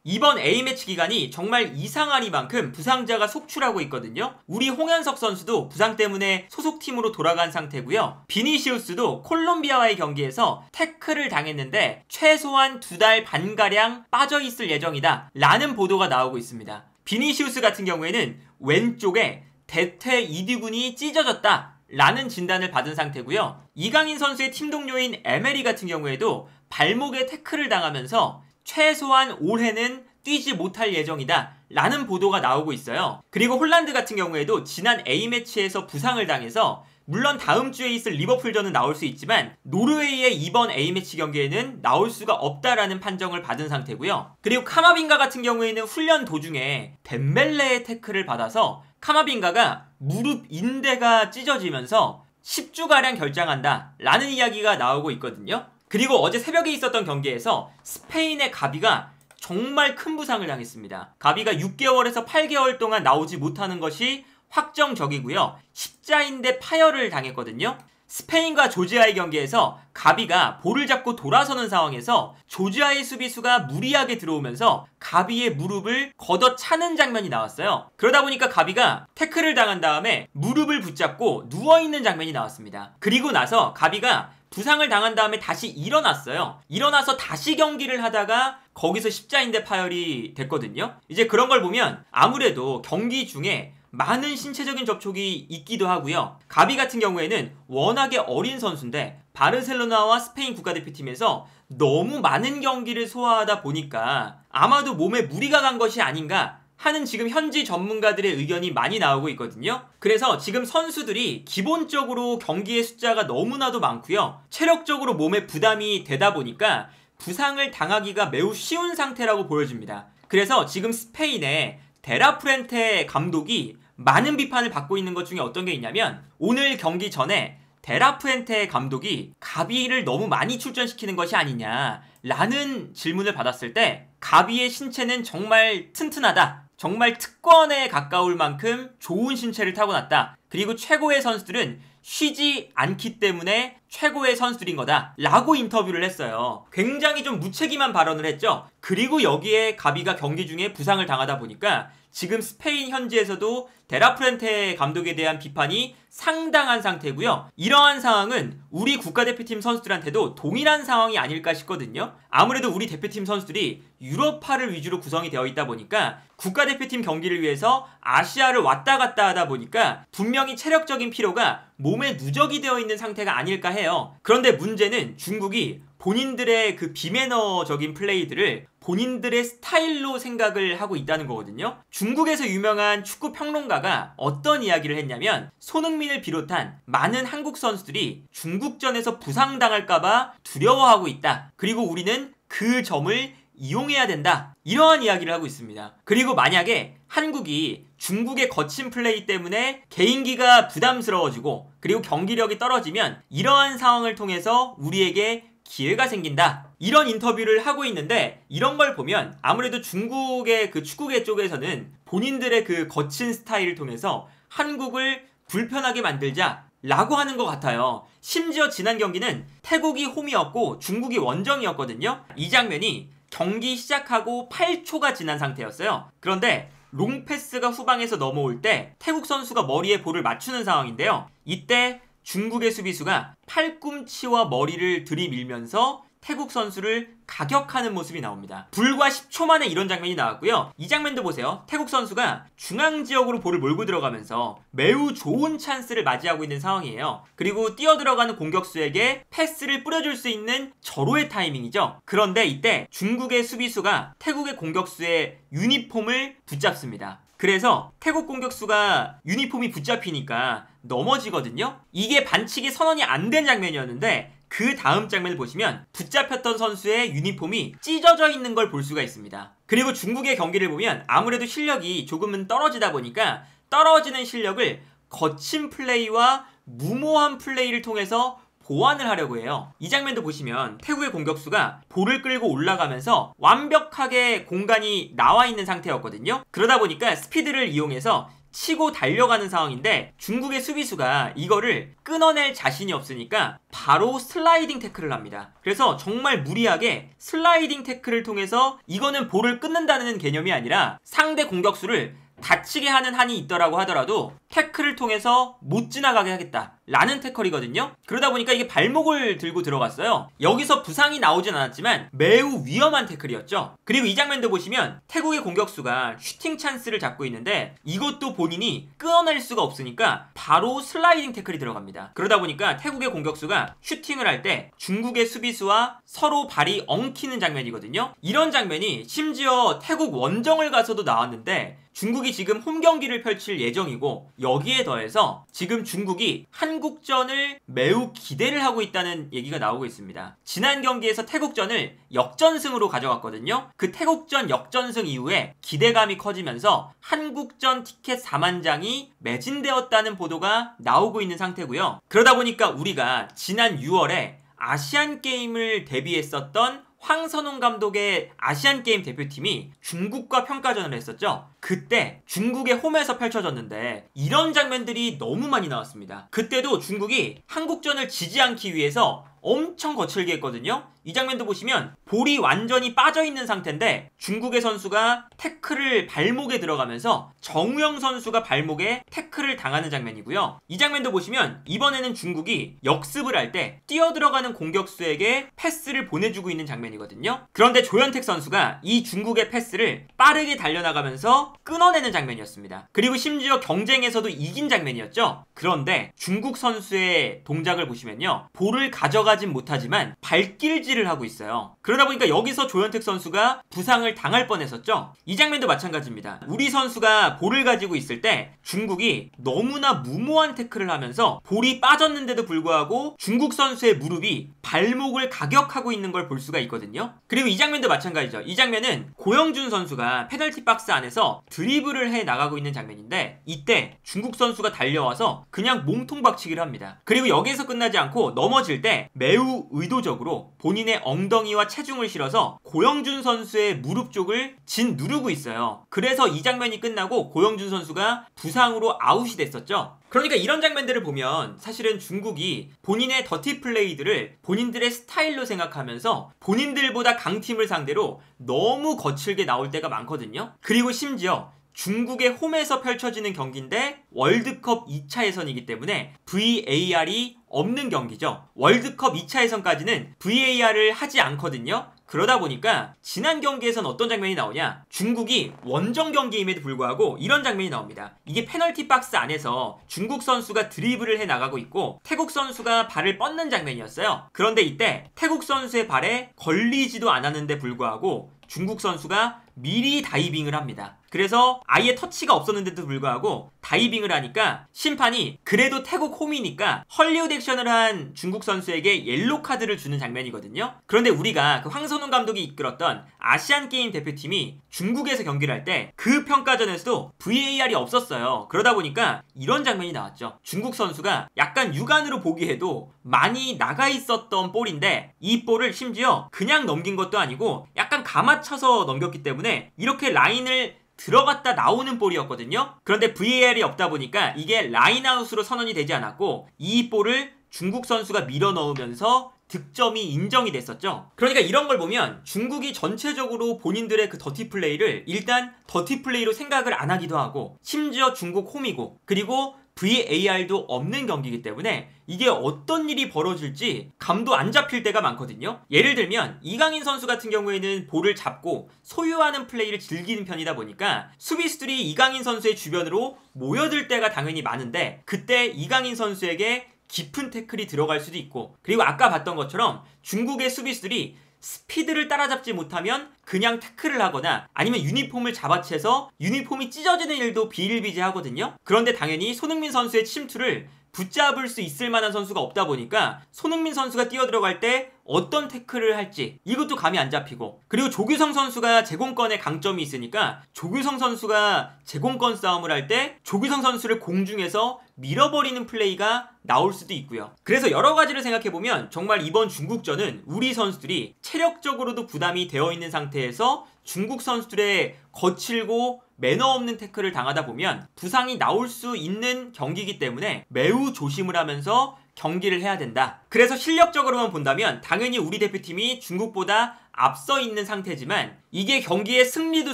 이번 A매치 기간이 정말 이상하리만큼 부상자가 속출하고 있거든요. 우리 홍현석 선수도 부상 때문에 소속팀으로 돌아간 상태고요. 비니시우스도 콜롬비아와의 경기에서 태클을 당했는데 최소한 2달 반가량 빠져있을 예정이다 라는 보도가 나오고 있습니다. 비니시우스 같은 경우에는 왼쪽에 대퇴 이두근이 찢어졌다 라는 진단을 받은 상태고요. 이강인 선수의 팀 동료인 에메리 같은 경우에도 발목에 태클을 당하면서 최소한 올해는 뛰지 못할 예정이다 라는 보도가 나오고 있어요. 그리고 홀란드 같은 경우에도 지난 A매치에서 부상을 당해서 물론 다음 주에 있을 리버풀전은 나올 수 있지만 노르웨이의 이번 A매치 경기에는 나올 수가 없다라는 판정을 받은 상태고요. 그리고 카마빈가 같은 경우에는 훈련 도중에 덴벨레의 태클을 받아서 카마빈가가 무릎 인대가 찢어지면서 10주가량 결장한다 라는 이야기가 나오고 있거든요. 그리고 어제 새벽에 있었던 경기에서 스페인의 가비가 정말 큰 부상을 당했습니다. 가비가 6개월에서 8개월 동안 나오지 못하는 것이 확정적이고요. 십자인대 파열을 당했거든요. 스페인과 조지아의 경기에서 가비가 볼을 잡고 돌아서는 상황에서 조지아의 수비수가 무리하게 들어오면서 가비의 무릎을 걷어차는 장면이 나왔어요. 그러다 보니까 가비가 태클을 당한 다음에 무릎을 붙잡고 누워있는 장면이 나왔습니다. 그리고 나서 가비가 부상을 당한 다음에 다시 일어났어요. 일어나서 다시 경기를 하다가 거기서 십자인대 파열이 됐거든요. 이제 그런 걸 보면 아무래도 경기 중에 많은 신체적인 접촉이 있기도 하고요. 가비 같은 경우에는 워낙에 어린 선수인데 바르셀로나와 스페인 국가대표팀에서 너무 많은 경기를 소화하다 보니까 아마도 몸에 무리가 간 것이 아닌가 하는 지금 현지 전문가들의 의견이 많이 나오고 있거든요. 그래서 지금 선수들이 기본적으로 경기의 숫자가 너무나도 많고요. 체력적으로 몸에 부담이 되다 보니까 부상을 당하기가 매우 쉬운 상태라고 보여집니다. 그래서 지금 스페인의 데라프렌테 감독이 많은 비판을 받고 있는 것 중에 어떤 게 있냐면 오늘 경기 전에 데라프렌테 감독이 가비를 너무 많이 출전시키는 것이 아니냐라는 질문을 받았을 때 가비의 신체는 정말 튼튼하다. 정말 특권에 가까울 만큼 좋은 신체를 타고났다. 그리고 최고의 선수들은 쉬지 않기 때문에 최고의 선수들인 거다 라고 인터뷰를 했어요. 굉장히 좀 무책임한 발언을 했죠. 그리고 여기에 가비가 경기 중에 부상을 당하다 보니까 지금 스페인 현지에서도 데라프렌테 감독에 대한 비판이 상당한 상태고요. 이러한 상황은 우리 국가대표팀 선수들한테도 동일한 상황이 아닐까 싶거든요. 아무래도 우리 대표팀 선수들이 유럽파를 위주로 구성이 되어 있다 보니까 국가대표팀 경기를 위해서 아시아를 왔다 갔다 하다 보니까 분명히 체력적인 피로가 몸에 누적이 되어 있는 상태가 아닐까 해요. 그런데 문제는 중국이 본인들의 그 비매너적인 플레이들을 본인들의 스타일로 생각을 하고 있다는 거거든요. 중국에서 유명한 축구 평론가가 어떤 이야기를 했냐면 손흥민을 비롯한 많은 한국 선수들이 중국전에서 부상당할까봐 두려워하고 있다. 그리고 우리는 그 점을 이용해야 된다. 이러한 이야기를 하고 있습니다. 그리고 만약에 한국이 중국의 거친 플레이 때문에 개인기가 부담스러워지고 그리고 경기력이 떨어지면 이러한 상황을 통해서 우리에게 기회가 생긴다. 이런 인터뷰를 하고 있는데 이런 걸 보면 아무래도 중국의 그 축구계 쪽에서는 본인들의 그 거친 스타일을 통해서 한국을 불편하게 만들자 라고 하는 것 같아요. 심지어 지난 경기는 태국이 홈이었고 중국이 원정이었거든요. 이 장면이 경기 시작하고 8초가 지난 상태였어요. 그런데 롱패스가 후방에서 넘어올 때 태국 선수가 머리에 볼을 맞추는 상황인데요. 이때 중국의 수비수가 팔꿈치와 머리를 들이밀면서 태국 선수를 가격하는 모습이 나옵니다. 불과 10초 만에 이런 장면이 나왔고요. 이 장면도 보세요. 태국 선수가 중앙지역으로 볼을 몰고 들어가면서 매우 좋은 찬스를 맞이하고 있는 상황이에요. 그리고 뛰어들어가는 공격수에게 패스를 뿌려줄 수 있는 절호의 타이밍이죠. 그런데 이때 중국의 수비수가 태국의 공격수의 유니폼을 붙잡습니다. 그래서 태국 공격수가 유니폼이 붙잡히니까 넘어지거든요. 이게 반칙이 선언이 안 된 장면이었는데 그 다음 장면을 보시면 붙잡혔던 선수의 유니폼이 찢어져 있는 걸 볼 수가 있습니다. 그리고 중국의 경기를 보면 아무래도 실력이 조금은 떨어지다 보니까 떨어지는 실력을 거친 플레이와 무모한 플레이를 통해서 보완을 하려고 해요. 이 장면도 보시면 태국의 공격수가 볼을 끌고 올라가면서 완벽하게 공간이 나와 있는 상태였거든요. 그러다 보니까 스피드를 이용해서 치고 달려가는 상황인데 중국의 수비수가 이거를 끊어낼 자신이 없으니까 바로 슬라이딩 태클을 합니다. 그래서 정말 무리하게 슬라이딩 태클을 통해서 이거는 볼을 끊는다는 개념이 아니라 상대 공격수를 다치게 하는 한이 있더라고 하더라도 태클을 통해서 못 지나가게 하겠다 라는 태클이거든요. 그러다 보니까 이게 발목을 들고 들어갔어요. 여기서 부상이 나오진 않았지만 매우 위험한 태클이었죠. 그리고 이 장면도 보시면 태국의 공격수가 슈팅 찬스를 잡고 있는데 이것도 본인이 끊어낼 수가 없으니까 바로 슬라이딩 태클이 들어갑니다. 그러다 보니까 태국의 공격수가 슈팅을 할 때 중국의 수비수와 서로 발이 엉키는 장면이거든요. 이런 장면이 심지어 태국 원정을 가서도 나왔는데 중국이 지금 홈 경기를 펼칠 예정이고 여기에 더해서 지금 중국이 한국전을 매우 기대를 하고 있다는 얘기가 나오고 있습니다. 지난 경기에서 태국전을 역전승으로 가져갔거든요. 그 태국전 역전승 이후에 기대감이 커지면서 한국전 티켓 4만 장이 매진되었다는 보도가 나오고 있는 상태고요. 그러다 보니까 우리가 지난 6월에 아시안게임을 대비했었던 황선홍 감독의 아시안게임 대표팀이 중국과 평가전을 했었죠. 그때 중국의 홈에서 펼쳐졌는데 이런 장면들이 너무 많이 나왔습니다. 그때도 중국이 한국전을 지지 않기 위해서 엄청 거칠게 했거든요. 이 장면도 보시면 볼이 완전히 빠져있는 상태인데 중국의 선수가 태클을 발목에 들어가면서 정우영 선수가 발목에 태클을 당하는 장면이고요. 이 장면도 보시면 이번에는 중국이 역습을 할 때 뛰어들어가는 공격수에게 패스를 보내주고 있는 장면이거든요. 그런데 조현택 선수가 이 중국의 패스를 빠르게 달려나가면서 끊어내는 장면이었습니다. 그리고 심지어 경쟁에서도 이긴 장면이었죠. 그런데 중국 선수의 동작을 보시면요, 볼을 가져가진 못하지만 발길질을 하고 있어요. 그러다 보니까 여기서 조현택 선수가 부상을 당할 뻔했었죠. 이 장면도 마찬가지입니다. 우리 선수가 볼을 가지고 있을 때 중국이 너무나 무모한 태클을 하면서 볼이 빠졌는데도 불구하고 중국 선수의 무릎이 발목을 가격하고 있는 걸 볼 수가 있거든요. 그리고 이 장면도 마찬가지죠. 이 장면은 고영준 선수가 페널티 박스 안에서 드리블을 해 나가고 있는 장면인데 이때 중국 선수가 달려와서 그냥 몸통 박치기를 합니다. 그리고 여기에서 끝나지 않고 넘어질 때 매우 의도적으로 본인의 엉덩이와 체중을 실어서 고영준 선수의 무릎 쪽을 짓누르고 있어요. 그래서 이 장면이 끝나고 고영준 선수가 부상으로 아웃이 됐었죠. 그러니까 이런 장면들을 보면 사실은 중국이 본인의 더티 플레이들을 본인들의 스타일로 생각하면서 본인들보다 강팀을 상대로 너무 거칠게 나올 때가 많거든요. 그리고 심지어 중국의 홈에서 펼쳐지는 경기인데 월드컵 2차 예선이기 때문에 VAR이 없는 경기죠. 월드컵 2차 예선까지는 VAR을 하지 않거든요. 그러다 보니까 지난 경기에선 어떤 장면이 나오냐, 중국이 원정 경기임에도 불구하고 이런 장면이 나옵니다. 이게 페널티 박스 안에서 중국 선수가 드리블을 해 나가고 있고 태국 선수가 발을 뻗는 장면이었어요. 그런데 이때 태국 선수의 발에 걸리지도 않았는데 불구하고 중국 선수가 미리 다이빙을 합니다. 그래서 아예 터치가 없었는데도 불구하고 다이빙을 하니까 심판이 그래도 태국 홈이니까 헐리우드 액션을 한 중국 선수에게 옐로 카드를 주는 장면이거든요. 그런데 우리가 그 황선홍 감독이 이끌었던 아시안게임 대표팀이 중국에서 경기를 할 때 그 평가전에서도 VAR이 없었어요. 그러다 보니까 이런 장면이 나왔죠. 중국 선수가 약간 육안으로 보기에도 많이 나가 있었던 볼인데 이 볼을 심지어 그냥 넘긴 것도 아니고 약간 감아쳐서 넘겼기 때문에 이렇게 라인을 들어갔다 나오는 볼이었거든요. 그런데 VAR이 없다 보니까 이게 라인아웃으로 선언이 되지 않았고 이 볼을 중국 선수가 밀어 넣으면서 득점이 인정이 됐었죠. 그러니까 이런 걸 보면 중국이 전체적으로 본인들의 그 더티 플레이를 일단 더티 플레이로 생각을 안 하기도 하고 심지어 중국 홈이고 그리고 VAR도 없는 경기이기 때문에 이게 어떤 일이 벌어질지 감도 안 잡힐 때가 많거든요. 예를 들면 이강인 선수 같은 경우에는 볼을 잡고 소유하는 플레이를 즐기는 편이다 보니까 수비수들이 이강인 선수의 주변으로 모여들 때가 당연히 많은데 그때 이강인 선수에게 깊은 태클이 들어갈 수도 있고 그리고 아까 봤던 것처럼 중국의 수비수들이 스피드를 따라잡지 못하면 그냥 태클을 하거나 아니면 유니폼을 잡아채서 유니폼이 찢어지는 일도 비일비재하거든요. 그런데 당연히 손흥민 선수의 침투를 붙잡을 수 있을 만한 선수가 없다 보니까 손흥민 선수가 뛰어들어갈 때 어떤 태클을 할지 이것도 감이 안 잡히고 그리고 조규성 선수가 제공권에 강점이 있으니까 조규성 선수가 제공권 싸움을 할 때 조규성 선수를 공중에서 밀어버리는 플레이가 나올 수도 있고요. 그래서 여러 가지를 생각해보면 정말 이번 중국전은 우리 선수들이 체력적으로도 부담이 되어 있는 상태에서 중국 선수들의 거칠고 매너 없는 태클을 당하다 보면 부상이 나올 수 있는 경기이기 때문에 매우 조심을 하면서 경기를 해야 된다. 그래서 실력적으로만 본다면 당연히 우리 대표팀이 중국보다 앞서 있는 상태지만 이게 경기의 승리도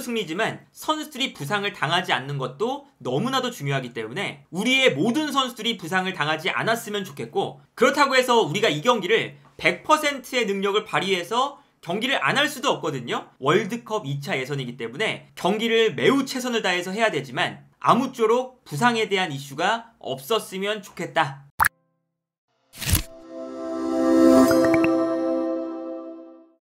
승리지만 선수들이 부상을 당하지 않는 것도 너무나도 중요하기 때문에 우리의 모든 선수들이 부상을 당하지 않았으면 좋겠고, 그렇다고 해서 우리가 이 경기를 100%의 능력을 발휘해서 경기를 안 할 수도 없거든요. 월드컵 2차 예선이기 때문에 경기를 매우 최선을 다해서 해야 되지만 아무쪼록 부상에 대한 이슈가 없었으면 좋겠다.